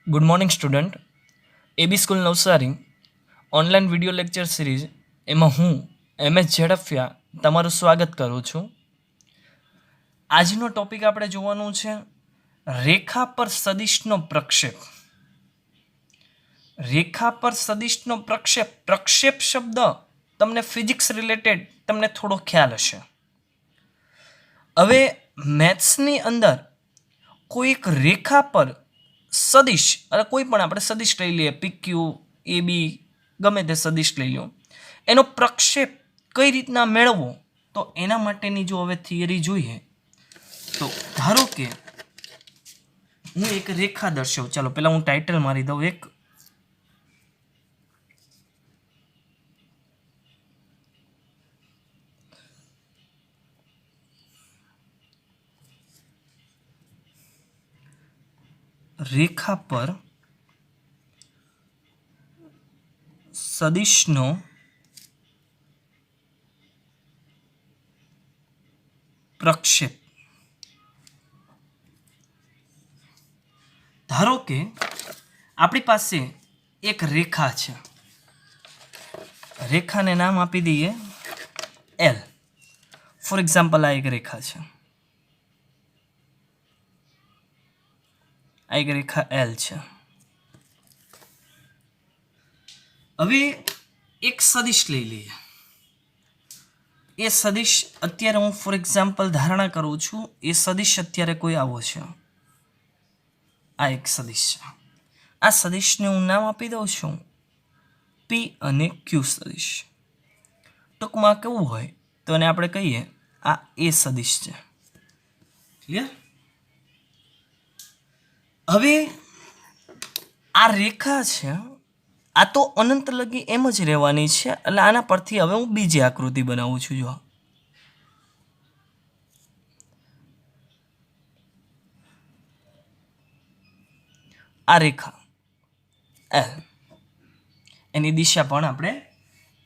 Good morning student. AB school Navsari online video lecture series એમાં હું MS Zadafia તમારું સ્વાગત કરું છું. આજનો ટોપિક આપણે જોવાનું છે રેખા પર સદિશનો પ્રક્ષેપ. રેખા પર સદિશનો પ્રક્ષેપ. પ્રક્ષેપ શબ્દ તમને ફિઝિક્સ રિલેટેડ તમને થોડો ખ્યાલ હશે. હવે મેથ્સની અંદર કોઈ એક રેખા પર સદિશ એટલે કોઈ પણ આપણે સદિશ લઈ લઈએ, PQ AB ગમે તે સદિશ લઈ લો, એનો પ્રક્ષેપ કઈ રીતના મેળવવો, તો એના માટેની જો હવે થિયરી જોઈએ તો ધારો કે હું એક રેખા દર્શાવું. ચાલો પહેલા હું ટાઇટલ મારી દઉં. એક રેખા પર સદિશનો પ્રક્ષેપ. ધારો કે આપણી પાસે એક રેખા છે. રેખાને નામ આપી દઈએ L. ફોર એક્ઝામ્પલ આ એક રેખા છે, આ એક રેખા L છે. હવે એક સદિશ લઈ લઈએ. એ સદિશ અત્યારે હું ફોર એક્ઝામ્પલ ધારણા કરું છું, એ સદિશ અત્યારે કોઈ આવો છે. આ એક સદિશ છે. આ સદિશને હું નામ આપી દઉં છું P અને Q સદિશ. ટૂંકમાં કેવું હોય તો એને આપણે કહીએ આ એ સદિશ છે. ક્લિયર? હવે આ રેખા છે, આ તો અનંત લગી એમ જ રહેવાની છે. એટલે આના પરથી હવે હું બીજી આકૃતિ બનાવું છું. જો આ રેખા L, એની દિશા પણ આપણે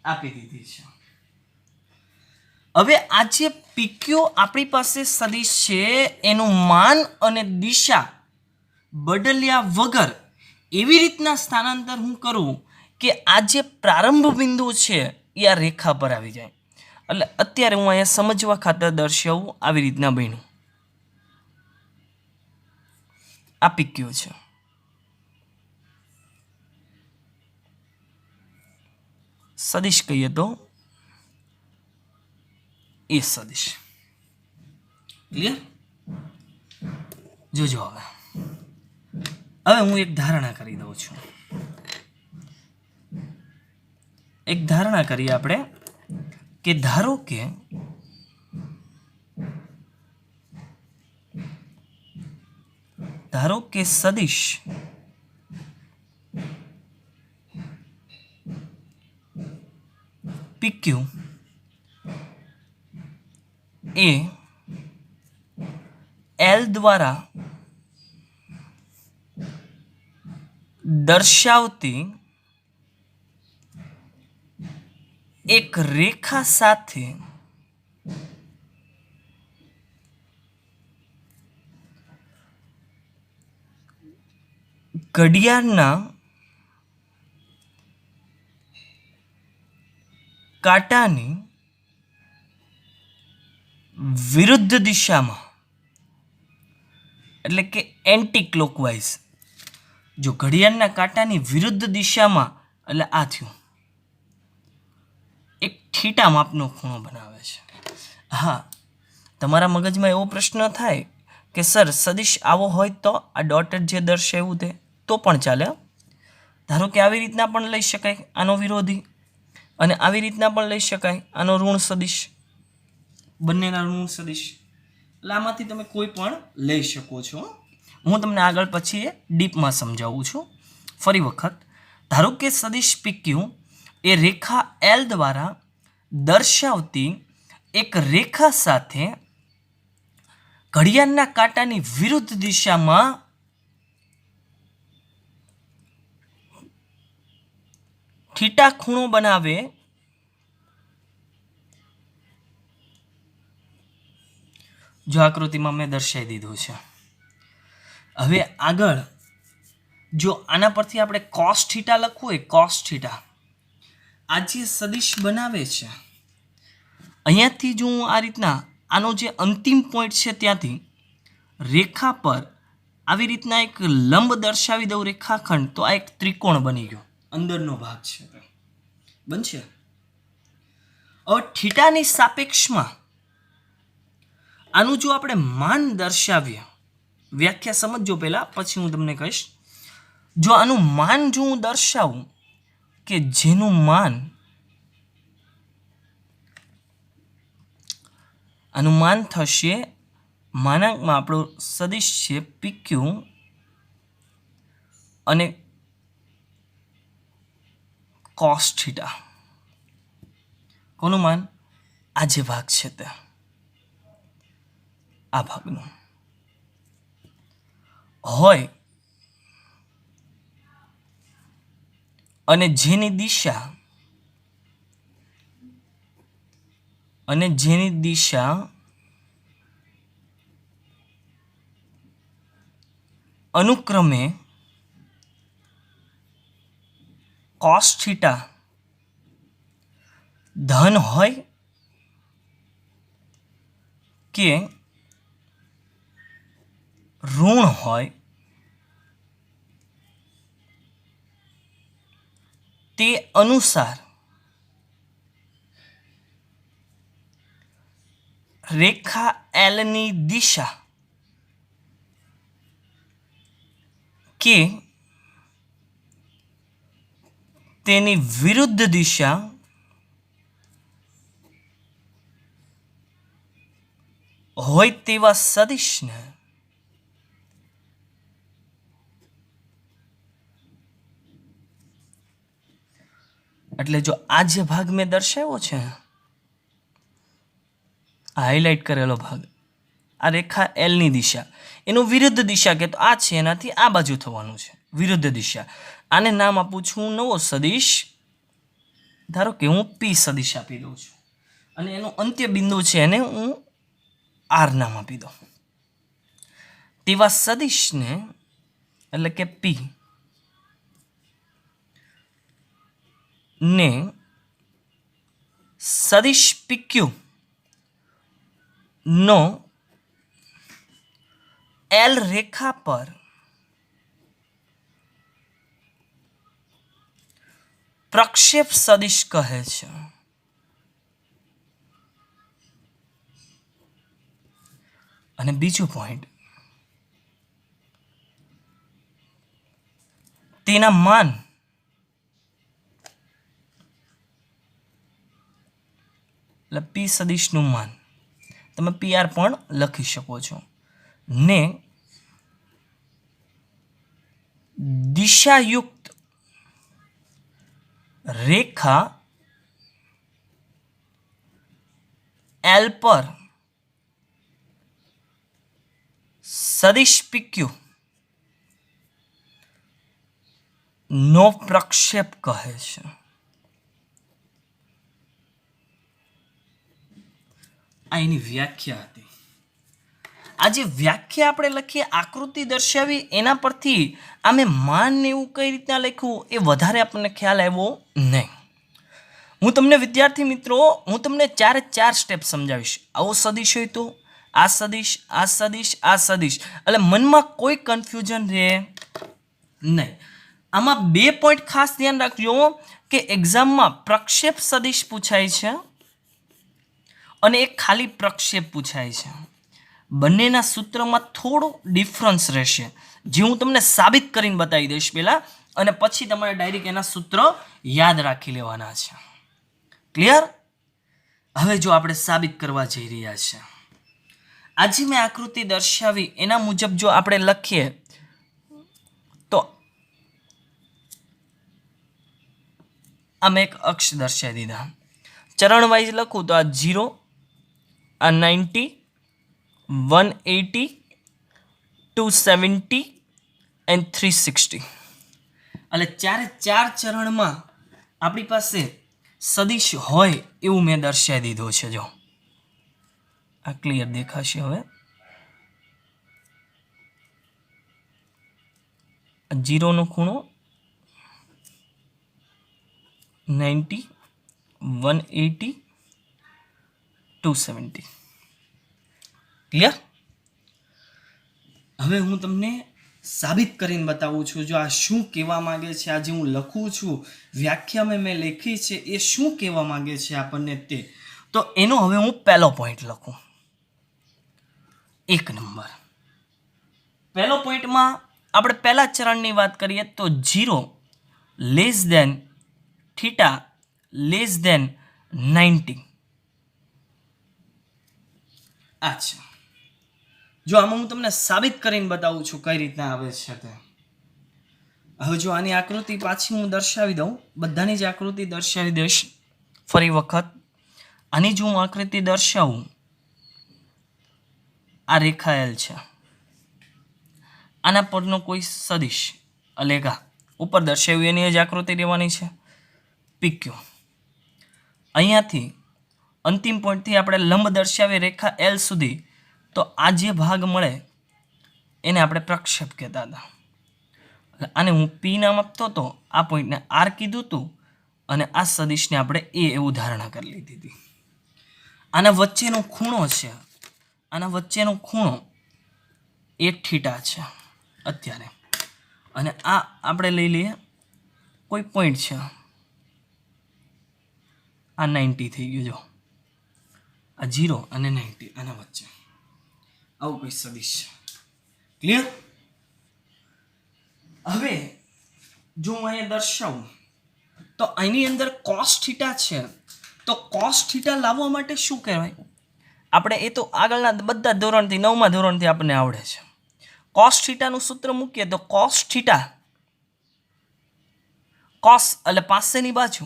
આપી દીધી છે. હવે આ જે PQ આપણી પાસે સદિશ છે એનું માન અને દિશા બદલ્યા વગર એવી રીતના સ્થાનાંતર હું કરું કે આ જે પ્રારંભ બિંદુ છે એ આ રેખા પર આવી જાય. એટલે અત્યારે હું અહીંયા સમજવા ખાતર દર્શાવું આવી રીતના બન્યું. આ PQ છે. સદિશ કહીએ તો એ સદિશ. ક્લિયર? જોજો હવે હું એક ધારણા કરી દઉં છું. એક ધારણા કરીએ આપણે કે ધારો કે સદિશ PQ એ L દ્વારા દર્શાવતી એક રેખા સાથે ઘડિયાળના કાંટાની વિરુદ્ધ દિશામાં, એટલે કે એન્ટી ક્લોકવાઇઝ. જો ઘડિયાળના કાંટાની વિરુદ્ધ દિશામાં એટલે આ થયું, એક થીટા માપનો ખૂણો બનાવે છે. હા, તમારા મગજમાં એવો પ્રશ્ન થાય કે સર સદિશ આવો હોય તો આ ડોટેડ જે દર્શાવ્યું તે તો પણ ચાલે. ધારો કે આવી રીતના પણ લઈ શકાય આનો વિરોધી, અને આવી રીતના પણ લઈ શકાય આનો ઋણ સદિશ. બંનેના ઋણ સદિશ. એટલે આમાંથી તમે કોઈ પણ લઈ શકો છો. હું તમને આગળ પછી એ ડીપમાં સમજાવું છું. ફરી વખત ધારો કે સદિશ PQ એ રેખા L દ્વારા દર્શાવતી એક રેખા સાથે ઘડિયાળના કાંટાની વિરુદ્ધ દિશામાં થીટા ખૂણો બનાવે. જો આકૃતિમાં મેં દર્શાવી દીધું છે. હવે આગળ જો આના પરથી આપણે cos થીટા લખવું હોય, cos થીટા, આ જે સદિશ બનાવે છે અહીંયાથી જો હું આ રીતના આનો જે અંતિમ પોઈન્ટ છે ત્યાંથી રેખા પર આવી રીતના એક લંબ દર્શાવી દઉં રેખાખંડ, તો આ એક ત્રિકોણ બની ગયો, અંદરનો ભાગ છે બનશે. હવે થીટાની સાપેક્ષમાં આનું જો આપણે માન દર્શાવીએ, વ્યાખ્યા સમજજો પહેલા, પછી હું તમને કહીશ. જો આનું માન જો હું દર્શાવું કે જેનું માન, આનું માન થશે માનાંકમાં આપણો સદિશ છે પીક્યુ અને કોસ થીટા. કોનું માન? આ જે ભાગ છે તે, આ ભાગનું હોય અને જેની દિશા અનુક્રમે કોસ થીટા ધન હોય કે ઋણ હોય તે અનુસાર રેખા એલની દિશા કે તેની વિરુદ્ધ દિશા હોય તેવા સદિશને એટલે જો આ જે ભાગ મેં દર્શાવ્યો છે, હાઇલાઇટ કરેલો ભાગ, આ રેખા એલની દિશા, એનું વિરુદ્ધ દિશા કે તો આ છે, એનાથી આ બાજુ થવાનું છે, વિરુદ્ધ દિશા. આને નામ આપું છું નવો સદિશ. ધારો કે હું પી સદિશ આપી દઉં છું અને એનું અંત્ય બિંદુ છે એને હું આર નામ આપી દઉં. તેવા સદિશને એટલે કે પી ને સદિશ પીક્યુ નો એલ રેખા પર પ્રક્ષેપ સદિશ કહે છે. અને બીજું પોઈન્ટ, તેના માન એટલે પી સદિશનું માન તમે પીઆર પણ લખી શકો છો ને દિશાયુક્ત રેખા એલ પર સદિશ પીક્યુ નો પ્રક્ષેપ કહે છે. આ એની વ્યાખ્યા હતી. આ જે વ્યાખ્યા આપણે લખીએ, આકૃતિ દર્શાવી, એના પરથી આમે માન ને એવું કઈ રીતના લખ્યું એ વધારે આપણને ખ્યાલ આવ્યો નહીં. હું તમને વિદ્યાર્થી મિત્રો, હું તમને ચાર સ્ટેપ સમજાવીશ. આવો સદિશ હોય તો આ સદિશ, આ સદિશ, આ સદિશ, એટલે મનમાં કોઈ કન્ફ્યુઝન રહે નહીં. આમાં 2 પોઈન્ટ ખાસ ધ્યાન રાખજો કે એક્ઝામમાં પ્રક્ષેપ સદિશ પૂછાય છે અને એક ખાલી પ્રક્ષેપ પૂછાય છે. બંનેના સૂત્રમાં થોડો ડિફરન્સ રહેશે, જે હું તમને સાબિત કરીને બતાવી દઈશ પહેલાં, અને પછી તમારે ડાયરેક્ટ એના સૂત્ર યાદ રાખી લેવાના છે. ક્લિયર? હવે જો આપણે સાબિત કરવા જઈ રહ્યા છે, આજે મેં આકૃતિ દર્શાવી એના મુજબ જો આપણે લખીએ તો આમ એક અક્ષ દર્શાવી દીધા. ચરણ વાઇઝ લખું તો આ 0, આ 90, 180, 270 એન્ડ 360. એટલે ચાર ચરણમાં આપણી પાસે સદિશ હોય એવું મેં દર્શાવી દીધું છે. જો આ ક્લિયર દેખાશે. હવે જીરોનો ખૂણો 90, 180, 270. ક્લિયર? હવે હું તમને સાબિત કરીને બતાવું છું જો આ શું કહેવા માંગે છે. આ જે હું લખું છું વ્યાખ્યા મેં લખી છે એ શું કહેવા માંગે છે આપણને તે. તો એનો હવે હું પહેલો પોઈન્ટ લખું. 1 નંબર પહેલો પોઈન્ટમાં આપણે પહેલા ચરણની વાત કરીએ તો 0 less than theta less than 90. અચ્છા, જો આમાં હું તમને સાબિત કરીને બતાવું છું કઈ રીતના આવે છે તે. હવે જો આની આકૃતિ પાછી હું દર્શાવી દઉં, બધાની જ આકૃતિ દર્શાવી દઈશ ફરી વખત. આની જો હું આકૃતિ દર્શાવું, આ રેખા એલ છે, આના પરનો કોઈ સદિશ અલેગા ઉપર દર્શાવ્યું એની જ આકૃતિ રહેવાની છે પીક્યુ. અહીંયાથી અંતિમ પોઈન્ટથી આપણે લંબ દર્શાવીએ રેખા એલ સુધી, તો આ જે ભાગ મળે એને આપણે પ્રક્ષેપ કહેતા હતા. આને હું પી નામ આપતો હતો, આ પોઈન્ટને આર કીધું હતું અને આ સદિશને આપણે એ એવું ધારણા કરી લીધી હતી. આના વચ્ચેનો ખૂણો છે, આના વચ્ચેનો ખૂણો એ થીટા છે અત્યારે, અને આ આપણે લઈ લઈએ કોઈ પોઈન્ટ છે, આ 90 થઈ ગયું. જો આ 0 અને 90 આના વચ્ચે આવું કોઈ સદિશ છે. ક્લિયર? હવે જો હું અહીંયા દર્શાવું તો આની અંદર કોસ થીટા છે, તો કોસ થીટા લાવવા માટે શું કહેવાય? આપણે એ તો આગળના બધા ધોરણથી 9મા ધોરણથી આપણને આવડે છે. કોસ થીટાનું સૂત્ર મૂકીએ તો કોસ થીટા, કોસ એટલે પાસેની બાજુ,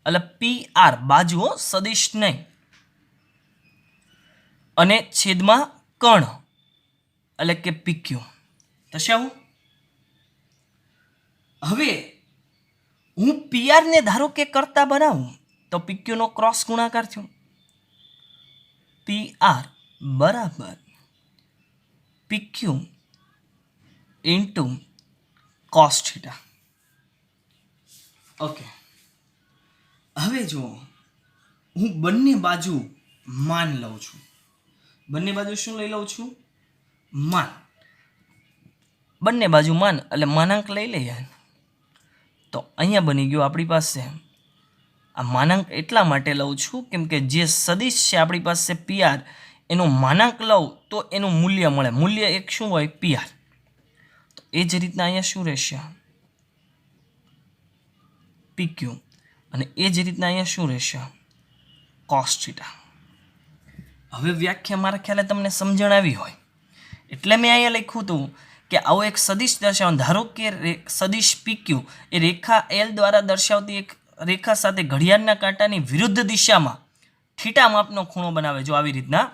એટલે પી આર બાજુઓ સદિશ નહીં, અને છેદમાં કર્ણ એટલે કે પીક્યુ થશે આવું. હવે હું પીઆર ને ધારો કે કરતા બનાવું તો પીક્યુ નો ક્રોસ ગુણાકાર થયો, પીઆર બરાબર PQ into cos theta. Okay, હવે જો હું બંને બાજુ માન લઉં છું, બંને બાજુ શું લઈ લઉં છું? માન. બંને બાજુ માન એટલે માનાંક લઈ લઈએ. તો અહીંયા બની ગયું આપણી પાસે, આ માનાંક એટલા માટે લઉં છું કેમ કે જે સદિશ છે આપણી પાસે પીઆર, એનું માનાંક લઉં તો એનું મૂલ્ય મળે. મૂલ્ય એક શું હોય? પીઆર. તો એ જ રીતના અહીંયા શું રહેશે? પીક્યુ. અને એ જ રીતના અહીંયા શું રહેશે? Cos theta. હવે વ્યાખ્યા મારા ખ્યાલે તમને સમજણ આવી હોય એટલે મેં અહીંયા લખ્યું હતું કે આવો એક સદિશ દર્શાવવાનો. ધારો કે સદિશ પીક્યુ એ રેખા એલ દ્વારા દર્શાવતી એક રેખા સાથે ઘડિયાળના કાંટાની વિરુદ્ધ દિશામાં થીટા માપનો ખૂણો બનાવે. જો આવી રીતના,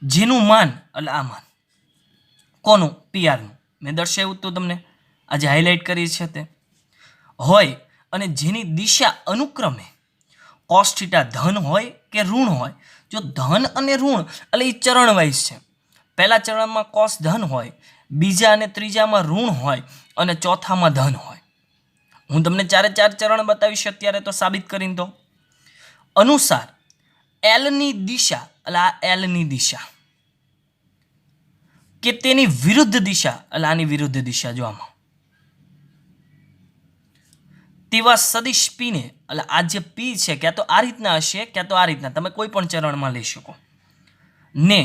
જેનું માન એટલે આ માન કોનું? પીઆરનું. મેં દર્શાવ્યું તો તમને આજે હાઇલાઇટ કરી છે તે હોય, અને જેની દિશા અનુક્રમે કોસ થીટા ધન હોય કે ઋણ હોય. જો ધન અને ઋણ એટલે એ ચરણ વાઇઝ છે. પહેલા ચરણમાં કોસ ધન હોય, બીજા અને ત્રીજામાં ઋણ હોય, અને ચોથામાં ધન હોય. હું તમને 4 ચરણ બતાવીશ અત્યારે તો સાબિત કરીને તો અનુસાર એલની દિશા એટલે આ એલની દિશા કે તેની વિરુદ્ધ દિશા એટલે આની વિરુદ્ધ દિશા, જો આમાં તેવા સદિશ પીને એટલે આ જે પી છે ક્યાં તો આ રીતના હશે ક્યાં તો આ રીતના, તમે કોઈ પણ ચરણમાં લઈ શકો ને.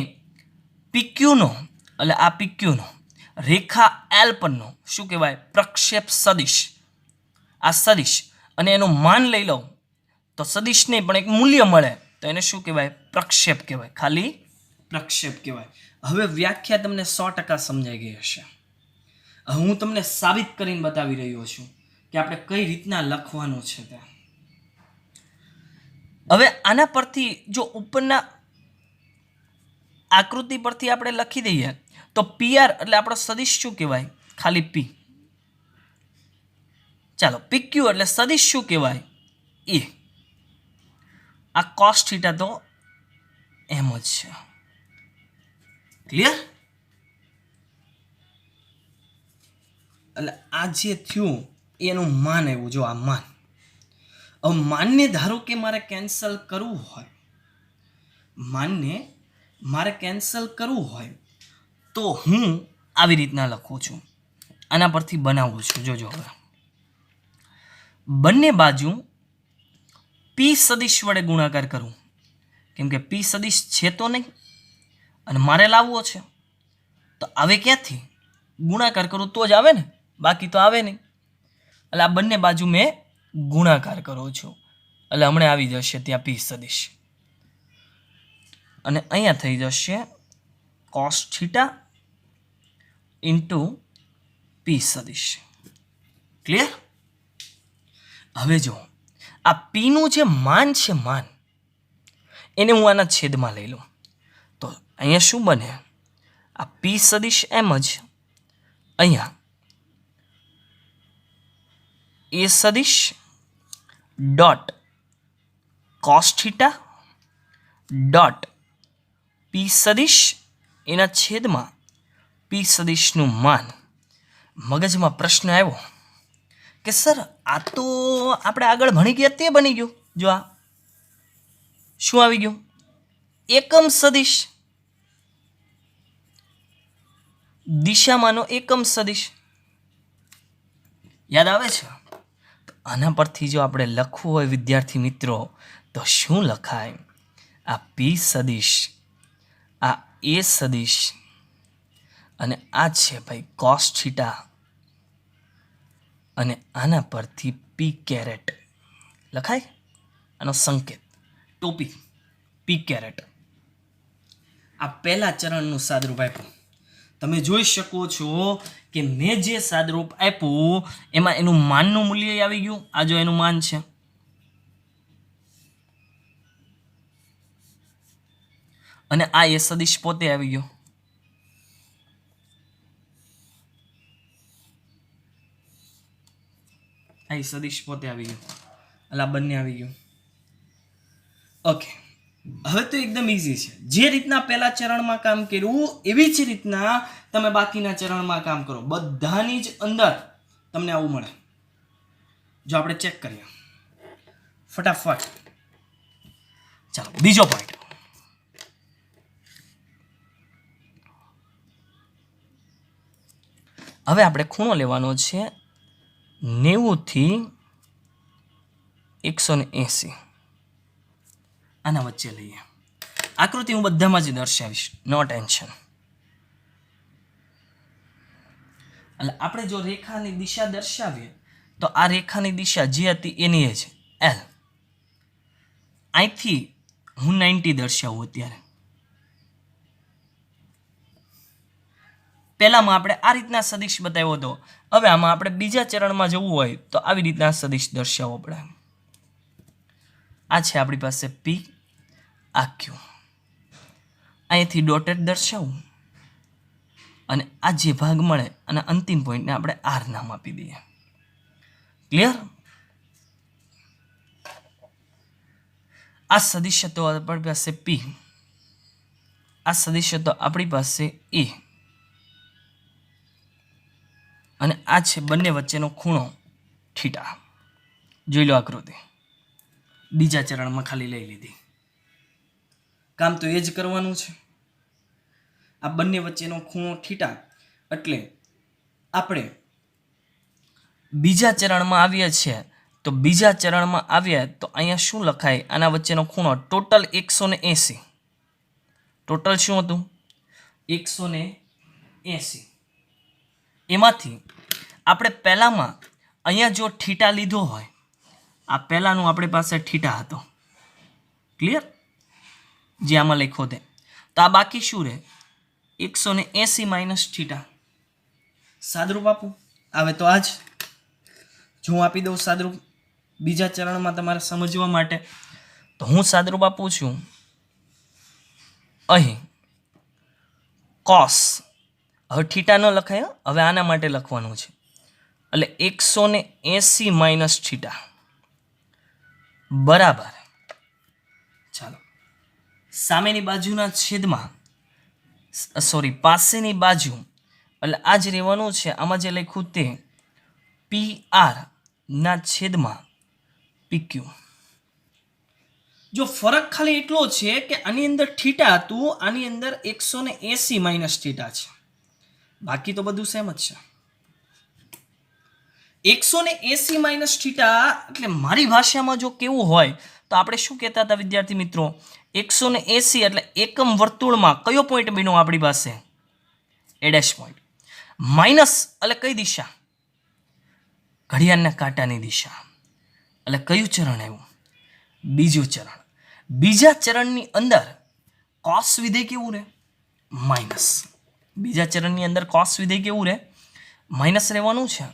પીક્યુનો એટલે આ પીક્યુનો રેખા એલ પરનો શું કહેવાય? પ્રક્ષેપ સદિશ. આ સદિશ અને એનું માન લઈ લઉં તો સદિશ નહીં પણ એક મૂલ્ય મળે તો એને શું કહેવાય? પ્રક્ષેપ કહેવાય. ખાલી પ્રક્ષેપ કહેવાય. હવે વ્યાખ્યા તમને 100% સમજાઈ ગઈ હશે. હવે હું તમને સાબિત કરીને બતાવી રહ્યો છું કે આપણે કઈ રીતના લખવાનું છે તે. હવે આના પરથી જો ઉપરના આકૃતિ પરથી આપણે લખી દઈએ તો પીઆર એટલે આપણો સદિશ શું કહેવાય? ખાલી પી. ચાલો, પીક્યુ એટલે સદિશ શું કહેવાય? એ. આ કોસ થીટા તો એમ જ છે. ક્લિયર? એટલે આ જે થયું એનું માન આવ્યું. જો આ માન. હવે માનને ધારો કે મારે કેન્સલ કરવું હોય, માનને મારે કેન્સલ કરવું હોય તો હું આવી રીતના લખું છું. આના પરથી બનાવું છું. જોજો હવે બંને બાજુ પી સદિશ વડે ગુણાકાર કરું, કેમ કે પી સદિશ છે તો નહીં અને મારે લાવવો છે, તો આવે ક્યાંથી? ગુણાકાર કરું તો જ આવે ને, બાકી તો આવે નહીં. એટલે આ બંને બાજુ મેં ગુણાકાર કરું છું, એટલે હમણાં આવી જશે ત્યાં પી સદિશ, અને અહીંયા થઈ જશે કોસ થીટા ઇન્ટુ પી સદિશ. ક્લિયર? હવે જો આ પીનું જે માન છે, માન એને હું આના છેદમાં લઈ લઉં તો અહીંયા શું બને? આ પી સદિશ એમ જ અહીંયા એ સદિશ ડોટ કોસ થીટા ડોટ પી સદિશ એના છેદમાં પી સદિશનું માન. મગજમાં પ્રશ્ન આવ્યો કે સર આ તો આપણે આગળ ભણી ગયા તે બની ગયું. જો આ શું આવી ગયું? એકમ સદિશ, દિશામાંનો એકમ સદિશ. યાદ આવે છે? તો આના પરથી જો આપણે લખવું હોય વિદ્યાર્થી મિત્રો તો શું લખાય? આ પી સદિશ, આ એ સદિશ અને આ છે ભાઈ કોસ થીટા, અને આના પરથી પી કેરેટ લખાય. આનો સંકેત ટોપી પી કેરેટ. આ પહેલા ચરણનું સાદરૂપ આપ્યું. તમે જોઈ શકો છો કે મેં જે સાદરૂપ આપ્યું એમાં એનું માનનું મૂલ્ય આવી ગયું. આ જો એનું માન છે, અને આ એ સદિશ પોતે આવી ગયો. આ એ સદિશ પોતે આવી ગયો, એટલે આ બંને આવી ગયું. ઓકે, હવે તો એકદમ ઇઝી છે. જે રીતના પહેલા ચરણમાં કામ કર્યું એવી જ રીતના તમે બાકીના ચરણમાં કામ કરો. બધાની જ અંદર તમને આવું મળે. જો આપણે ચેક કરીએ ફટાફટ. ચાલો બીજો પોઈન્ટ. હવે આપણે ખૂણો લેવાનો છે 90 થી 180. આના વચ્ચે લઈએ. આકૃતિ હું બધામાં જ દર્શાવીશ, નો ટેન્શન. એટલે આપણે જો રેખાની દિશા દર્શાવીએ તો આ રેખાની દિશા જે હતી એની એ છે એલ. અહીંથી હું 90 દર્શાવું અત્યારે. પહેલામાં આપણે આ રીતના સદિશ બતાવ્યો હતો. હવે આમાં આપણે બીજા ચરણમાં જવું હોય તો આવી રીતના સદિશ દર્શાવવો પડે. આ છે આપણી પાસે પી, આ ક્યુ. અહીંથી ડોટેડ દર્શાવું અને આ જે ભાગ મળે અને અંતિમ પોઈન્ટને આપણે આર નામ આપી દઈએ. ક્લિયર? આ સદિશ તો આપણી પાસે પી, આ સદિશ તો આપણી પાસે એ, અને આ છે બંને વચ્ચેનો ખૂણો થીટા. જોઈ લો આકૃતિ. બીજા ચરણમાં ખાલી લઈ લીધી. કામ તો એ જ કરવાનું છે. આ બંને વચ્ચેનો ખૂણો થીટા, એટલે આપણે બીજા ચરણમાં આવીએ છીએ. તો બીજા ચરણમાં આવ્યા તો અહીંયા શું લખાય? આના વચ્ચેનો ખૂણો ટોટલ 180. ટોટલ શું હતું? 180. એમાંથી આપણે પહેલામાં અહીંયા જો થીટા લીધો હોય, આ પહેલાનું આપણી પાસે થીટા હતો. ક્લિયર? જે આમાં લખ્યો તે. તો આ બાકી શું રહે? 180 માઇનસ થીટા. સાદરૂપ આપું આવે તો આજ જો હું આપી દઉં સાદરૂપ બીજા ચરણમાં તમારે સમજવા માટે. તો હું સાદરૂપ આપું છું અહીં કોસ. હવે થીટા ન લખાય, હવે આના માટે લખવાનું છે. એટલે 180 માઇનસ થીટા બરાબર. ચાલો, સામેની બાજુના છેદમાં, સોરી પાસેની બાજુ, એટલે આ જ રહેવાનું છે. આમાં જે લખ્યું તે PR ના છેદમાં PQ. જો ફરક ખાલી એટલો છે કે આની અંદર થીટા હતું, આની અંદર 180 માઇનસ થીટા છે, બાકી તો બધું સેમ જ છે. 180 માઇનસ થીટા એટલે મારી ભાષામાં જો કેવું હોય તો આપણે શું કહેતા હતા વિદ્યાર્થી મિત્રો? 180 એટલે એકમ વર્તુળમાં કયો પોઈન્ટ બન્યો આપણી પાસે? એ ડેશ પોઈન્ટ. માઇનસ એટલે કઈ દિશા? ઘડિયાળના કાંટાની દિશા. એટલે કયું ચરણ આવ્યું? બીજું ચરણ. બીજા ચરણની અંદર કોસ વિધેય કેવું રહે? માઇનસ. બીજા ચરણની અંદર કોસ વિધેય કેવું રહે? માઇનસ રહેવાનું છે.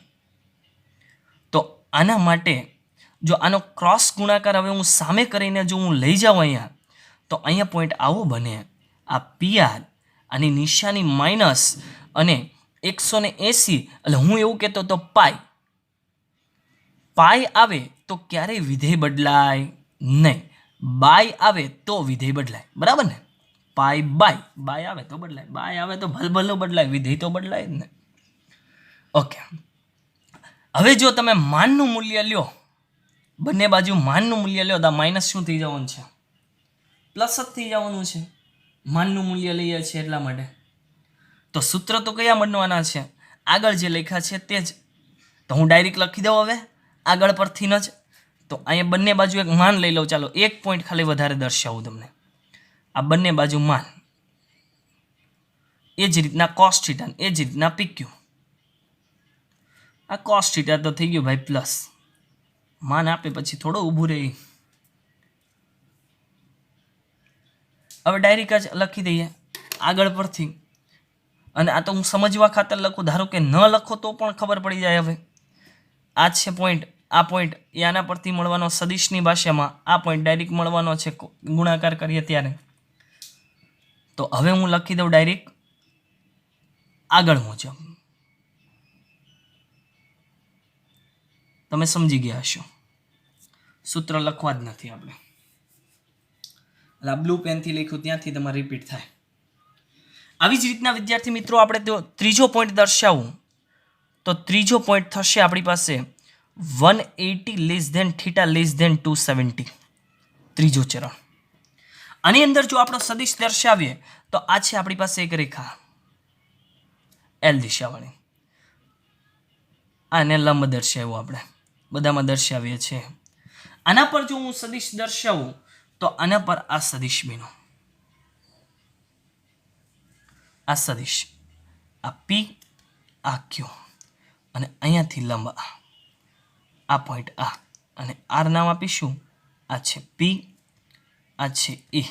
તો આના માટે જો આનો ક્રોસ ગુણાકાર હવે હું સામે કરીને જો હું લઈ જાઉં અહીંયા, તો અહીંયા પોઈન્ટ આવો બને. આ PR આની નિશાની માઇનસ અને 180 એટલે હું એવું કહેતો તો પાઈ. પાઈ આવે તો ક્યારેય વિધેય બદલાય નહીં. બાય આવે તો વિધેય બદલાય. બરાબર ને? Pi by. બાય આવે તો બદલાય, બાય આવે તો ભલભલો બદલાય, વિધેય તો બદલાય જ ને. ઓકે, હવે જો તમે માનનું મૂલ્ય લ્યો, બંને બાજુ માનનું મૂલ્ય લ્યો તો માઇનસ શું થઈ જવાનું છે? પ્લસ જ થઈ જવાનું છે. માનનું મૂલ્ય લઈએ છીએ એટલા માટે. તો સૂત્ર તો કયા બનવાના છે? આગળ જે લખ્યા છે તે જ. તો હું ડાયરેક્ટ લખી દઉં હવે આગળ પરથી જ. તો અહીંયા બંને બાજુ એક માન લઈ લઉં. ચાલો એક પોઈન્ટ ખાલી વધારે દર્શાવું તમને. આ બંને બાજુ માન, એ જ રીતના કોસ થીટા, એ જ રીતના PQ. આ કોસ થીટા તો થઈ ગયું ભાઈ પ્લસ. માન આપે પછી થોડો ઊભું રહે. હવે ડાયરેક્ટ જ લખી દઈએ આગળ પરથી. અને આ તો હું સમજવા ખાતર લખું. ધારો કે ન લખો તો પણ ખબર પડી જાય. હવે આ છે પોઈન્ટ, આ પોઈન્ટ એ આના પરથી મળવાનો સદિશની ભાષામાં. આ પોઈન્ટ ડાયરેક્ટ મળવાનો છે ગુણાકાર કરીએ ત્યારે. તો હવે હું લખી દઉં ડાયરેક્ટ આગળ મુજબ. તમે સમજી ગયા હશો. સૂત્ર લખવા જ નથી આપણે. એટલે આ બ્લુ પેનથી લખ્યું ત્યાંથી તમારે રિપીટ થાય. આવી જ રીતના વિદ્યાર્થી મિત્રો આપણે તો ત્રીજો પોઈન્ટ દર્શાવું તો ત્રીજો પોઈન્ટ થશે આપણી પાસે 180 less than theta less than 270. ત્રીજો ચરણ. આની અંદર જો આપણો સદિશ દર્શાવીએ તો આ છે આપણી પાસે એક રેખા L દિશાવાળી. આને લંબ દર્શાવ્યું આપણે બધામાં દર્શાવીએ છીએ. આના પર જો હું સદિશ દર્શાવું તો આના પર આ સદિશ બનો. આ સદિશ, આ P, આ Q અને અહીંયાથી લંબ આ પોઈન્ટ આ અને R નામ આપીશું. આ છે P, આ છે E.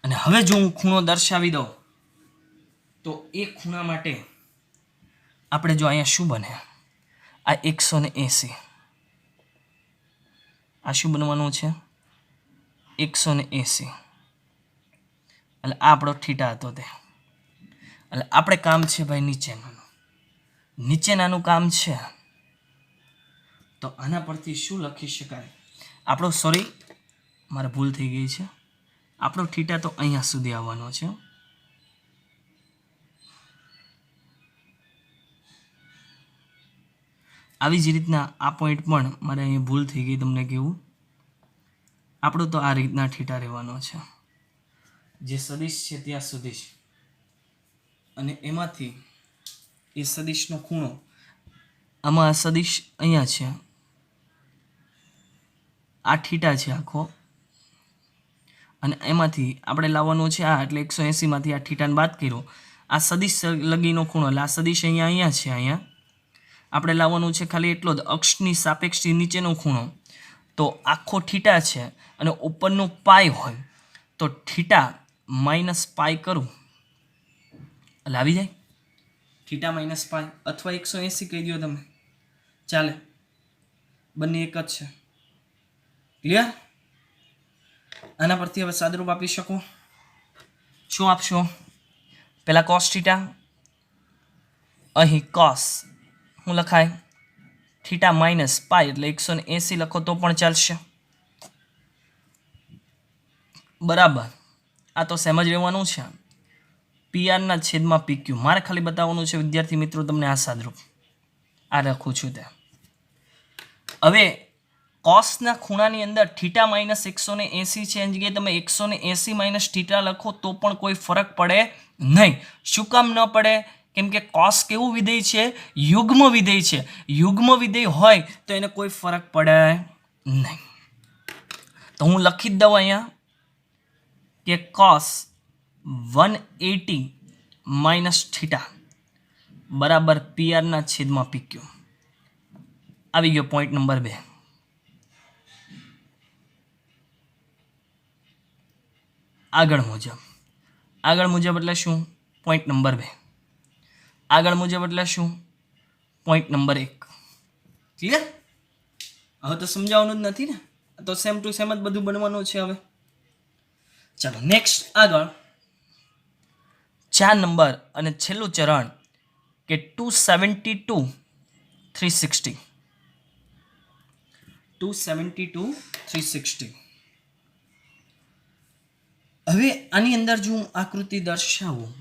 અને હવે જો હું ખૂણો દર્શાવી દઉં તો એ ખૂણા માટે આપણે જો અહીંયા શું બને? આ 180. આ શું બનવાનું છે? 180. એટલે આ આપણો થીટા હતો તે. એટલે આપણે કામ છે ભાઈ નીચેનાનું કામ છે. તો આના પરથી શું લખી શકાય? આપણો સોરી મારે ભૂલ થઈ ગઈ છે. આપણો થીટા તો અહીંયા સુધી આવવાનો છે. આવી જ રીતના આ પોઈન્ટ પણ મારે અહીંયા ભૂલ થઈ ગઈ તમને કેવું. આપણો તો આ રીતના થીટા રહેવાનો છે જે સદિશ છે ત્યાં સુધી જ. અને એમાંથી એ સદિશનો ખૂણો આમાં સદિશ અહીંયા છે, આ થીટા છે આખો. અને એમાંથી આપણે લાવવાનું છે આ એટલે 180 માંથી આ થીટાને બાદ કર્યો. આ સદિશ લગીનો ખૂણો એટલે આ સદિશ અહીંયા છે. અહીંયા આપણે લાવવાનું છે ખાલી એટલો જ અક્ષની સાપેક્ષથી નીચેનો ખૂણો. તો આખો થીટા છે અને ઉપરનું પાઈ હોય તો થીટા માઇનસ પાઈ કરું એટલે આવી જાય થીટા માઇનસ પાઈ. અથવા 180 કહી દો તમે, ચાલે, બંને એક જ છે. ક્લિયર? આના પરથી હવે સાદરૂપ આપી શકો. શું આપશો? પહેલા કોસ થીટા, અહીં કોસ શું લખાય? થીટા માઇનસ પાઈ એટલે 180 લખો તો પણ ચાલશે. બરાબર, આ તો સેમ જ રહેવાનું છે. P PR છેદમાં PQ. મારે ખાલી બતાવવાનું છે વિદ્યાર્થી મિત્રો તમને આ સાદરૂપ આ લખું છું તે. હવે કોસના ખૂણાની અંદર થીટા માઇનસ 180 છે એની જગ્યાએ તમે 180 માઇનસ થીટા લખો તો પણ કોઈ ફરક પડે નહીં. શું કામ ન પડે? કેમ કે કોસ કેવું વિધેય છે? યુગ્મ વિધેય છે. યુગ્મ વિધેય હોય તો એને કોઈ ફરક પડે નહીં. તો હું લખી જ દઉં અહીંયા કે કોસ 180 માઇનસ થીટા બરાબર PR છેદમાં PQ. આવી ગયો પોઈન્ટ નંબર 2. આગળ મુજબ એટલે શું? Point number 2. આગળ મુજબ એટલે શું? Point number 1. ક્લિયર? હવે તો સમજાવવાનું જ નથી ને, તો સેમ ટુ સેમ જ બધું બનવાનું છે. હવે ચાલો નેક્સ્ટ આગળ 4 નંબર અને છેલ્લું ચરણ કે 272 360. 272 360. હવે આની અંદર જો હું આકૃતિ દર્શાવું,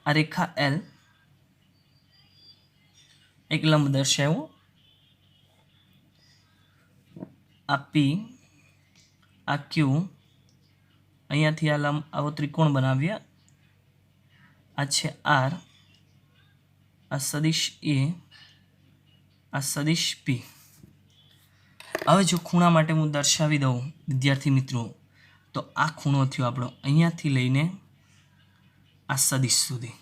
આ રેખા L એક લંબ દર્શાવ્યો, આ P, આ Q, અહીંયાથી આ લંબ આવો ત્રિકોણ બનાવ્યા, આ છે R, આ સદિશ A, આ સદિશ P. હવે જો ખૂણા માટે હું દર્શાવી દઉં વિદ્યાર્થી મિત્રો, તો આ ખૂણો થયો આપણો અહીંયાથી લઈને આ સદિશ સુધી.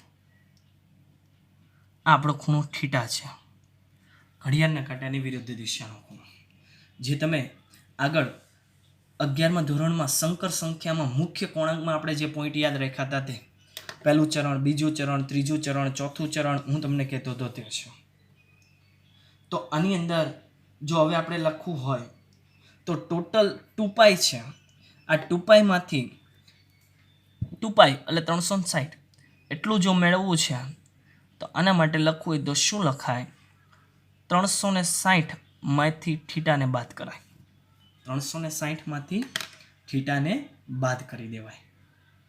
આ આપણો ખૂણો થીટા છે, ઘડિયાળના કાંટાની વિરુદ્ધ દિશાનો ખૂણો. જે તમે આગળ 11મા ધોરણમાં સંકર સંખ્યામાં મુખ્ય કોણાંકમાં આપણે જે પોઈન્ટ યાદ રાખ્યા હતા તે પહેલું ચરણ, બીજું ચરણ, ત્રીજું ચરણ, ચોથું ચરણ હું તમને કહેતો હતો તે છે. તો આની અંદર જો હવે આપણે લખવું હોય તો ટોટલ 2π છે. આ 2πમાંથી 2π એટલે 360 એટલું જો મેળવવું છે તો આના માટે લખવું હોય તો શું લખાય? 360 માંથી થીટાને બાદ કરાય. 360 માંથી થીટાને બાદ કરી દેવાય.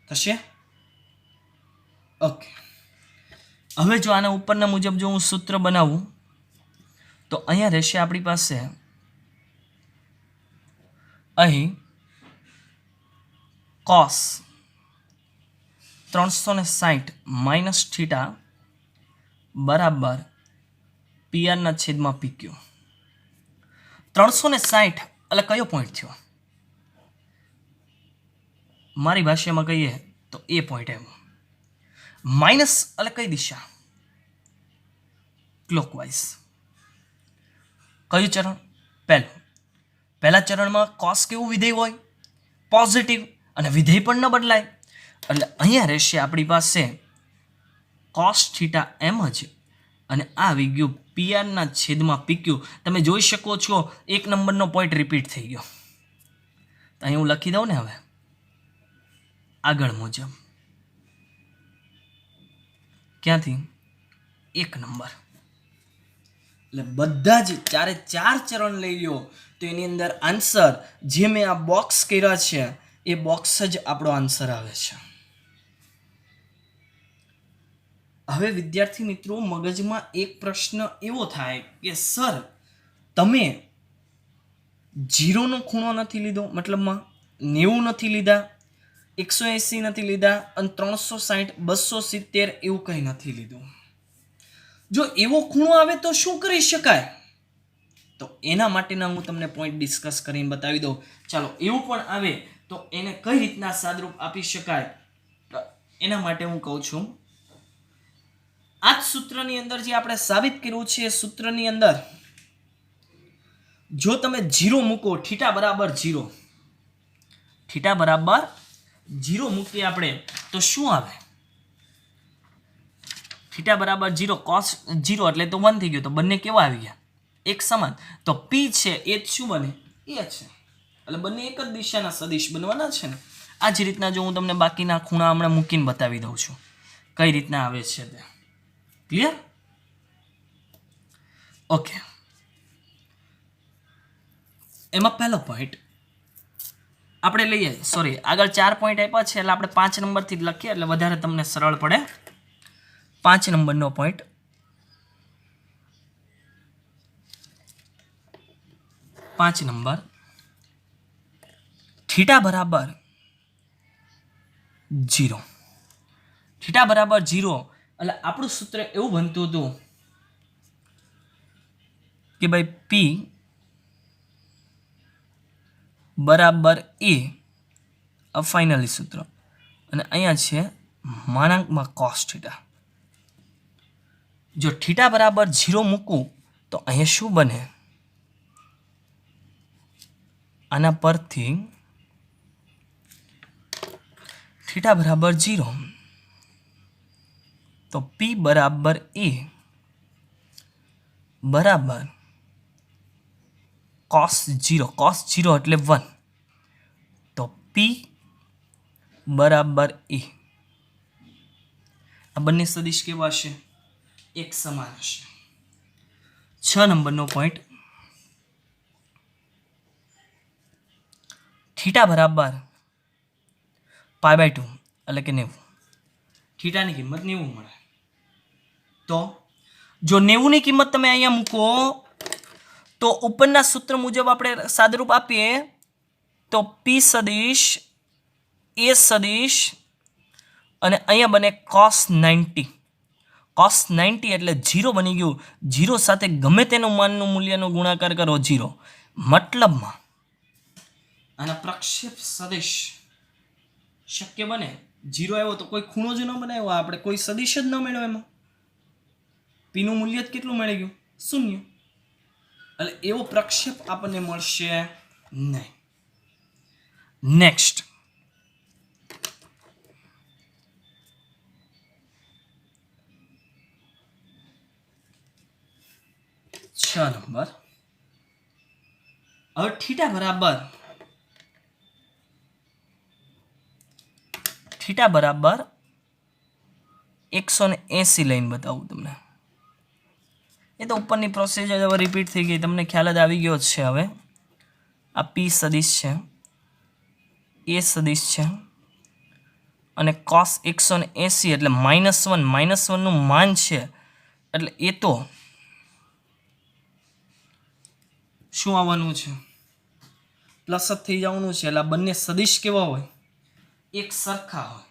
થશે? ઓકે. હવે જો આના ઉપરના મુજબ જો હું સૂત્ર બનાવું તો અહીંયા રહેશે આપણી પાસે અહીં cos 360 માઇનસ થીટા બરાબર PR છેદમાં PQ. 360 એટલે કયો પોઈન્ટ થયો? મારી ભાષામાં કહીએ તો એ પોઈન્ટ એમ. માઇનસ એટલે કઈ દિશા? ક્લોકવાઇઝ. કયું ચરણ? પહેલા ચરણમાં કોસ કેવું વિધેય હોય? પોઝિટિવ, અને વિધેય પણ ન બદલાય. એટલે અહીંયા રહેશે આપણી પાસે કોસ થીટા એમ જ, અને આ આવી ગયું PR છેદમાં PQ. તમે જોઈ શકો છો 1 નંબરનો પોઈન્ટ રિપીટ થઈ ગયો. તો અહીં હું લખી દઉં ને હવે આગળ મુજબ. ક્યાંથી? 1 નંબર. એટલે બધા જ 4 ચરણ લઈ લો તો એની અંદર આન્સર જે મેં આ બોક્સ કર્યા છે એ બોક્સ જ આપણો આન્સર આવે છે. હવે વિદ્યાર્થી મિત્રો મગજમાં એક પ્રશ્ન એવો થાય કે સર તમે 0નો ખૂણો નથી લીધો, મતલબમાં 90 નથી લીધા, 180 નથી લીધા અને 360 270 એવું કંઈ નથી લીધું. જો એવો ખૂણો આવે તો શું કરી શકાય? તો એના માટેના હું તમને પોઈન્ટ ડિસ્કસ કરીને બતાવી દઉં. ચાલો એવું પણ આવે તો એને કઈ રીતના સાદરૂપ આપી શકાય એના માટે હું કહું છું. આ જ સૂત્રની અંદર જે આપણે સાબિત કર્યું છે એ સૂત્રની અંદર જો તમે 0 મૂકો, થીટા બરાબર 0, થીટા બરાબર 0 મૂકીએ આપણે તો શું આવે? થીટા બરાબર 0, cos 0 એટલે તો 1 થઈ ગયો. તો બંને કેવા આવી ગયા? એક સમાન. તો P છે એ જ શું બને? એ છે. એટલે બંને એક જ દિશાના સદિશ બનવાના છે ને. આ જ રીતના જો હું તમને બાકીના ખૂણા હમણાં મૂકીને બતાવી દઉં છું કઈ રીતના આવે છે તે. ક્લિયર? ઓકે. એમાં પહેલો પોઈન્ટ આપણે લઈએ, સોરી, આગળ 4 પોઈન્ટ આપ્યા છે એટલે આપણે 5 નંબરથી જ લખીએ એટલે વધારે તમને સરળ પડે. 5 નંબરનો પોઈન્ટ, 5 નંબર, થીટા બરાબર 0. થીટા બરાબર 0 એટલે આપણું સૂત્ર એવું બનતું હતું કે ભાઈ પી બરાબર એ ફાઇનલી સૂત્ર, અને અહીંયા છે માનાંકમાં કોસ થીટા. જો થીટા બરાબર 0 મૂકું તો અહીંયા શું બને, આના પરથી થીટા બરાબર 0 તો પી બરાબર એ બરાબર cos 0 એટલે 1, તો પી બરાબર એ. આ બંને સદિશ કેવા હશે, એક સમાન હશે. 6 નંબરનો પોઈન્ટ, થીટા બરાબર π/2 એટલે કે 90. થીટાની કિંમત 90 મળે. તો જો 90 ની કિંમત તમે અહીંયા મૂકો તો ઉપરના સૂત્ર મુજબ આપણે સાદરૂપ આપીએ તો પી સદિશ એ સદિશ અને અહીંયા બને cos 90. cos 90 એટલે 0 બની ગયું. 0 સાથે ગમે તેનું માનનું મૂલ્યનો ગુણાકાર કરો 0. મતલબમાં આના પ્રક્ષેપ સદિશ શક્ય બને. 0 આવ્યો તો કોઈ ખૂણો જ ન બનાવ્યો, આપણે કોઈ સદિશ જ ન મેળવ્યો. એમાં પીનું મૂલ્ય કેટલું મળી ગયું, 0. એટલે એવો પ્રક્ષેપ આપણને મળશે નહીં. નેક્સ્ટ, છ નંબર. હવે થીટા બરાબર 180 લઈને બતાવું તમને. એ તો ઉપરની પ્રોસેસ હવે રિપીટ થઈ ગઈ, તમને ખ્યાલ જ આવી ગયો છે. હવે આ પી સદિશ છે, એ સદિશ છે, અને cos 180 એટલે -1 નું માન છે એટલે એ તો શું આવવાનું છે, પ્લસ જ થઈ જવાનું છે. એટલે બંને સદિશ કેવા હોય, એક સરખા હોય.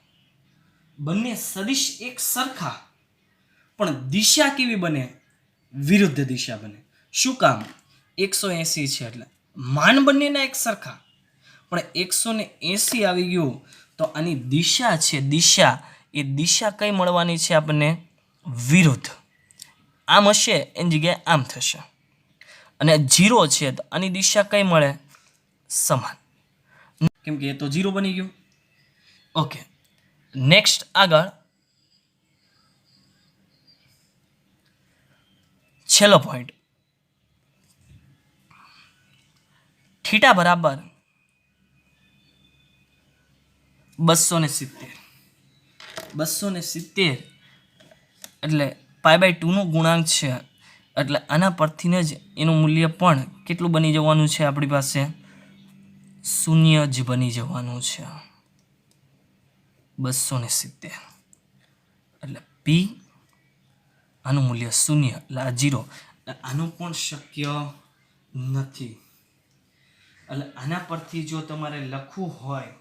બંને સદિશ એક સરખા, પણ દિશા કેવી બને, વિરુદ્ધ દિશા બને. શું કામ, 180 છે એટલે માન બંનેના એક સરખા, પણ 180 આવી ગયું તો આની દિશા છે, એ દિશા કઈ મળવાની છે આપણને, વિરુદ્ધ. આમ હશે એની જગ્યાએ આમ થશે. અને 0 છે તો આની દિશા કઈ મળે, સમાન, કેમ કે એ તો 0 બની ગયું. ઓકે, નેક્સ્ટ આગળ છેલ્લો પોઈન્ટ, થીટા બરાબર 270. 270 એટલે π/2 નો ગુણાંક છે એટલે આના પરથી જ એનું મૂલ્ય પણ કેટલું બની જવાનું છે, આપણી પાસે 0 જ બની જવાનું છે. 270 એટલે પી, આનું મૂલ્ય 0 એટલે આ 0. આનું પણ શક્ય નથી. એટલે આના પરથી જો તમારે લખવું હોય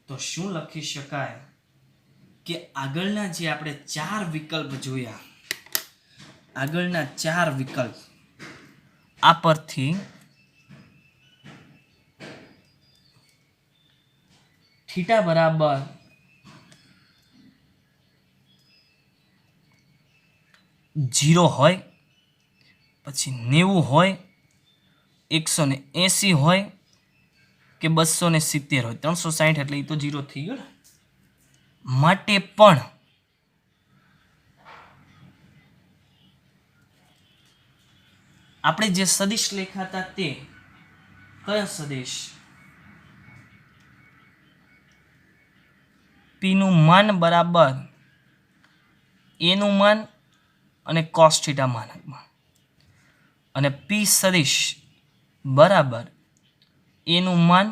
તો શું લખી શકાય કે આગળના જે આપણે 4 વિકલ્પ જોયા, આગળના 4 વિકલ્પ, આ પરથી થીટા બરાબર 0 હોય, પછી 90 હોય, 180 હોય કે 270 હોય. 360 એટલે એ તો 0 થઈ ગયો ને. માટે પણ આપણે જે સદિશ લેખાતા તે કયો સદિશ, પી નું માન બરાબર એ નું માન અને cos થીટા માનકમાં, અને પી સદિશ બરાબર એ નું માન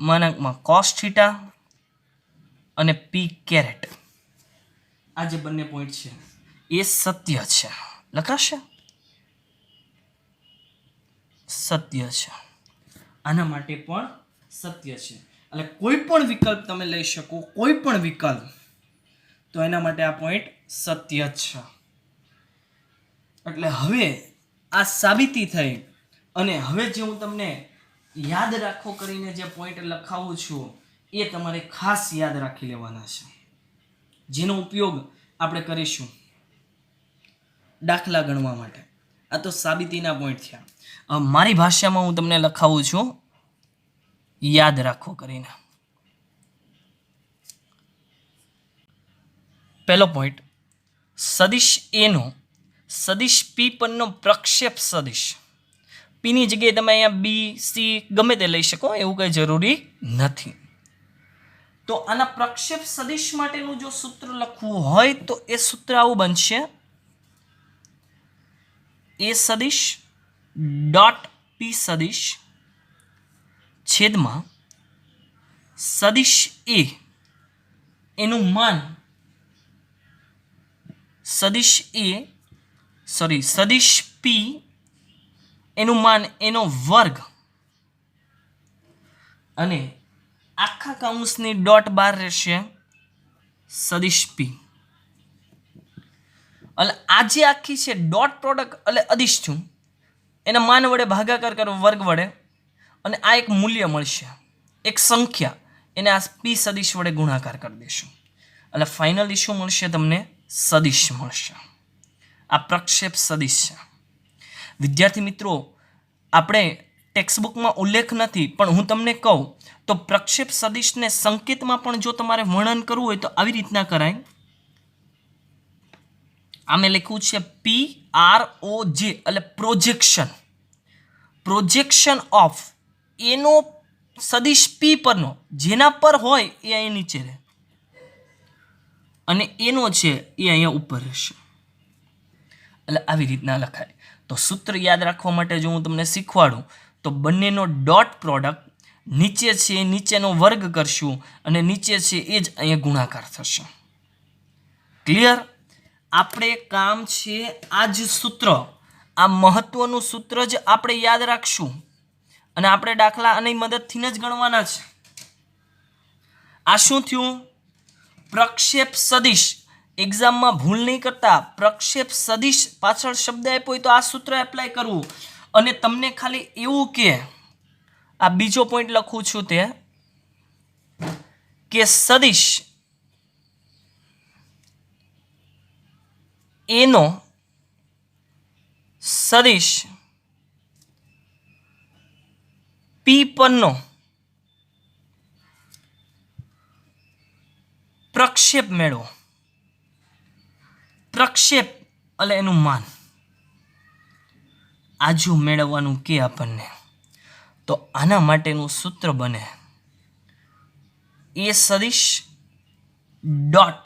માનાંકમાં cos થીટા અને p કેરેટ, આ જે બંને પોઈન્ટ છે એ સત્ય છે. લખાશે સત્ય છે, આના માટે પણ સત્ય છે. એટલે કોઈ પણ વિકલ્પ તમે લઈ શકો, કોઈ પણ વિકલ્પ, તો એના માટે આ પોઈન્ટ સત્ય છે. એટલે હવે આ સાબિતી થઈ અને હવે જે હું તમને યાદ રાખો કરીને જે પોઈન્ટ લખાવું છું એ તમારે ખાસ યાદ રાખી લેવાના છે, જેનો ઉપયોગ આપણે કરીશું દાખલા ગણવા માટે. આ તો સાબિતીના પોઈન્ટ થયા. મારી ભાષામાં હું તમને લખાવું છું યાદ રાખો કરીને. પહેલો પોઈન્ટ, સદિશ એ નો સદિશ પી પરનો પ્રક્ષેપ સદિશ, પીની જગ્યાએ તમે અહીંયા બી સી ગમે તે લઈ શકો, એવું કંઈ જરૂરી નથી. તો આના પ્રક્ષેપ સદિશ માટેનું જો સૂત્ર લખવું હોય તો એ સૂત્ર આવું બનશે, એ સદિશ ડોટ પી સદિશ છેદમાં સદિશ એ એનું માન સદિશ પી એનું માન એનો વર્ગ અને આખા કૌંસની ડોટ બાર રહેશે સદિશ પી. એટલે આ જે આખી છે ડોટ પ્રોડક્ટ એટલે અદિશ છું એના માન વડે ભાગાકાર કરો વર્ગ વડે, અને આ એક મૂલ્ય મળશે, એક સંખ્યા, એને આ પી સદિશ વડે ગુણાકાર કરી દેશું. એટલે ફાઇનલી શું મળશે તમને? સદિશ મળશે. આ પ્રક્ષેપ સદિશ છે. વિદ્યાર્થી મિત્રો, આપણે ટેક્સ્ટબુકમાં ઉલ્લેખ નથી, પણ હું તમને કહું તો પ્રક્ષેપ સદિશને સંકેતમાં પણ જો તમારે વર્ણન કરવું હોય તો આવી રીતના કરાય. આમે લખ્યું છે PROJ એટલે પ્રોજેક્શન, પ્રોજેક્શન ઓફ એનો સદિશ પી પરનો, જેના પર હોય એ અહીં નીચે રહે અને એનો છે એ અહીંયા ઉપર રહેશે. એટલે આવી રીતના લખાય. તો સૂત્ર યાદ રાખવા માટે જો હું તમને શીખવાડું તો બંનેનો ડોટ પ્રોડક્ટ નીચે છે નીચેનો વર્ગ કરશું અને નીચે છે એ જ અહીંયા ગુણાકાર થશે. ક્લિયર? આપણે કામ છે આ જ સૂત્ર, આ મહત્વનું સૂત્ર જ આપણે યાદ રાખશું અને આપણે દાખલા આની મદદથી જ ગણવાના છે. આ શું થયું? પ્રક્ષેપ સદિશ. એક્ઝામમાં ભૂલ નહીં કરતા, પ્રક્ષેપ સદિશ પાછળ શબ્દ આપ્યો હોય તો આ સૂત્ર એપ્લાય કરવું. અને તમને ખાલી એવું કે આ બીજો પોઈન્ટ લખું છું તે કે સદિશ એનો સદિશ પી પરનો પ્રક્ષેપ મેળવો. પ્રક્ષેપ એટલે એનું માન. આ જો મેળવવાનું કે આપણને, તો આના માટેનું સૂત્ર બને એ સદિશ ડોટ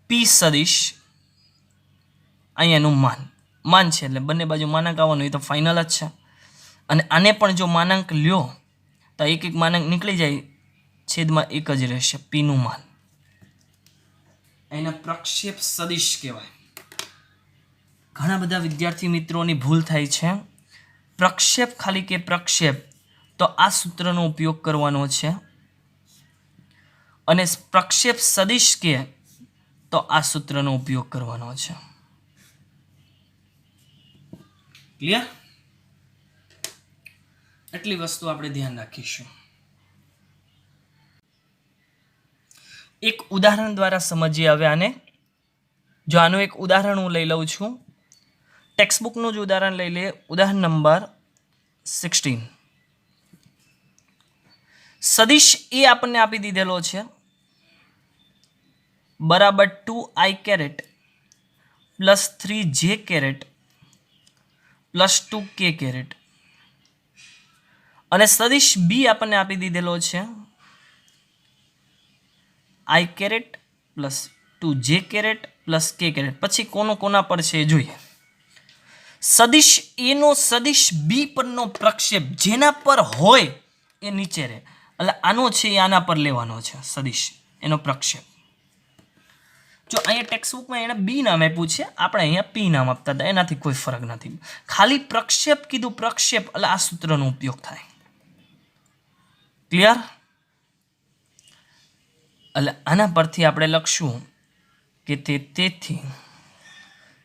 પી સદિશ, અહીંયાનું માન છે એટલે બંને બાજુ માનાંક આવવાનું, એ તો ફાઇનલ જ છે. અને આને પણ જો માનાંક લ્યો તો એક એક માનાંક નીકળી જાય, છેદમાં એક જ રહેશે પીનું માન. એને પ્રક્ષેપ સદિશ કહેવાય. ઘણા બધા વિદ્યાર્થી મિત્રોની ભૂલ થાય છે. પ્રક્ષેપ ખાલી કે પ્રક્ષેપ, તો આ સૂત્રનો ઉપયોગ કરવાનો છે, અને પ્રક્ષેપ સદિશ કે તો આ સૂત્રનો ઉપયોગ કરવાનો છે. ક્લિયર? એટલી વસ્તુ આપણે ધ્યાન રાખીશું. એક ઉદાહરણ દ્વારા સમજીએ હવે આને. જો આનું એક ઉદાહરણ હું લઈ લઉં છું, ટેક્સ્ટબુકનું જ ઉદાહરણ લઈ લઈએ. ઉદાહરણ નંબર 16. સદિશ એ આપણને આપી દીધેલો છે બરાબર 2i caret plus 3j caret plus 2k caret, અને સદિશ બી આપણને આપી દીધેલો છે i caret plus 2j caret plus k caret. પછી કોના પર છે એ જોઈએ. સદિશ એનો સદિશ બી પરનો પ્રક્ષેપ, જેના પર હોય એ નીચે રહે, એટલે આનો છે એ આના પર લેવાનો છે સદિશ, એનો પ્રક્ષેપ. જો અહીંયા ટેક્સ્ટબુકમાં એણે બી નામ આપ્યું છે, આપણે અહીંયા પી નામ આપતા હતા, એનાથી કોઈ ફરક નથી. ખાલી પ્રક્ષેપ કીધું, પ્રક્ષેપ એટલે આ સૂત્રનો ઉપયોગ થાય. ક્લિયર? એટલે આના પરથી આપણે લખશું કે તેથી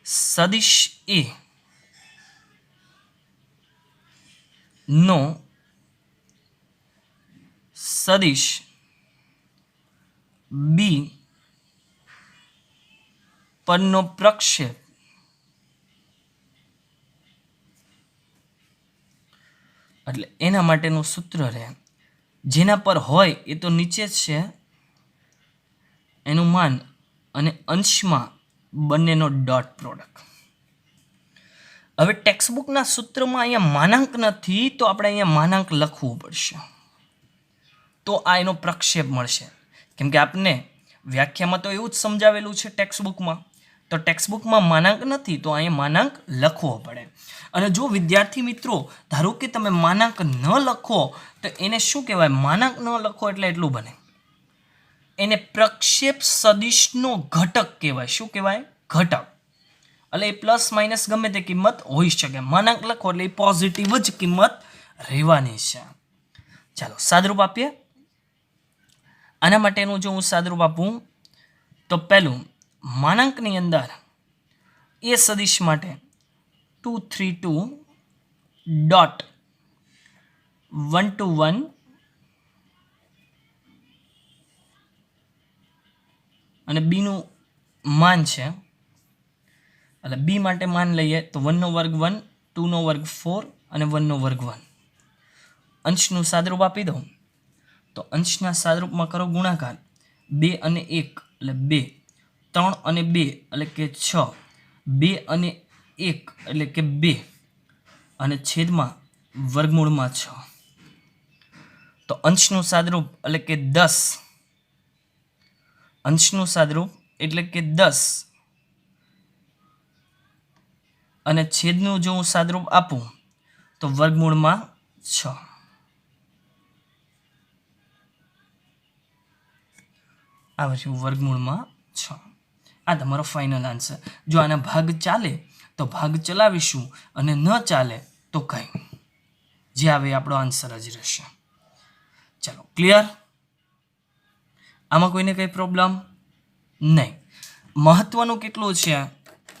સદિશ એ નો સદિશ બી પરનો પ્રક્ષેપ એટલે એના માટેનું સૂત્ર રહે, જેના પર હોય એ તો નીચે જ છે એનું માન, અને અંશમાં બંનેનો ડોટ પ્રોડક્ટ. હવે ટેક્સ્ટબુકના સૂત્રમાં અહીંયા માનાંક નથી, તો આપણે અહીંયા માનાંક લખવું પડશે, તો આ એનો પ્રક્ષેપ મળશે. કેમ કે આપને વ્યાખ્યામાં તો એવું જ સમજાવેલું છે ટેક્સ્ટબુકમાં, તો ટેક્સ્ટબુકમાં માનાંક નથી, તો અહીંયા માનાંક લખવો પડે. અને જો વિદ્યાર્થી મિત્રો ધારો કે તમે માનાંક ન લખો તો એને શું કહેવાય? માનાંક ન લખો એટલે એટલું બને, એને પ્રક્ષેપ સદિશનો ઘટક કહેવાય. શું કહેવાય? ઘટક. એટલે એ પ્લસ માઇનસ ગમે તે કિંમત હોઈ શકે. માનાંક લખો એટલે એ પોઝિટિવ જ કિંમત રહેવાની છે. ચાલો સાદરૂપ આપીએ. આના માટેનું જો હું સાદરૂપ આપું તો પહેલું માનાંકની અંદર એ સદિશ માટે 232.121 અને બીનું માન છે, એટલે બી માટે માન લઈએ તો 1 નો વર્ગ 1, 2 નો વર્ગ 4 અને 1 નો વર્ગ 1. અંશનું સાદરૂપ આપી દઉં તો અંશના સાદરૂપમાં કરો ગુણાકાર, 2 અને 1 એટલે 2, 3 અને 2 એટલે કે 6, 2 અને 1 એટલે કે 2 અને છેદમાં વર્ગમૂળમાં 6. તો અંશનું સાદરૂપ એટલે કે 10, અંશનું સાદરૂપ એટલે કે 10 અને છેદનું જો હું સાદરૂપ આપું તો વર્ગમૂળમાં 6. આવે છે વર્ગમૂળમાં 6. આ તમારો ફાઇનલ આન્સર. જો આના ભાગ ચાલે તો ભાગ ચલાવીશું, અને ન ચાલે તો કંઈ, જે આવે આપણો આન્સર જ રહેશે. ચાલો ક્લિયર? આમાં કોઈને કંઈ પ્રોબ્લેમ નહીં. મહત્વનું કેટલું છે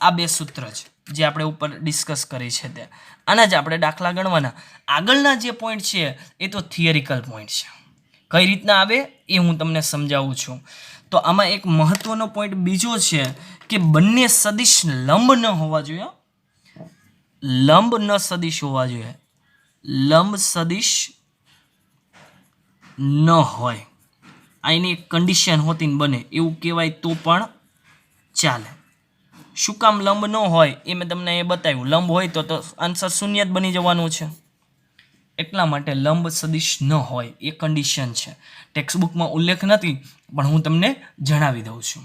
આ બે સૂત્ર જ જે આપણે ઉપર ડિસ્કસ કરી છે તે, આના જ આપણે દાખલા ગણવાના. આગળના જે પોઈન્ટ છે એ તો થિયરિકલ પોઈન્ટ છે, કઈ રીતના આવે એ હું તમને સમજાવું છું. તો આમાં એક મહત્વનો પોઈન્ટ બીજો છે કે બંને સદિશ લંબ ન હોવા જોઈએ, લંબ ન સદિશ હોવા જોઈએ, લંબ સદિશ ન હોય, આની એક કન્ડિશન હોતી ને બને એવું કહેવાય તો પણ ચાલે. શું કામ લંબ ન હોય એ મેં તમને એ બતાવ્યું. લંબ હોય તો આન્સર શૂન્ય જ બની જવાનું છે, એટલા માટે લંબ સદિશ ન હોય એ કન્ડિશન છે. ટેક્સ્ટબુકમાં ઉલ્લેખ નથી, પણ હું તમને જણાવી દઉં છું.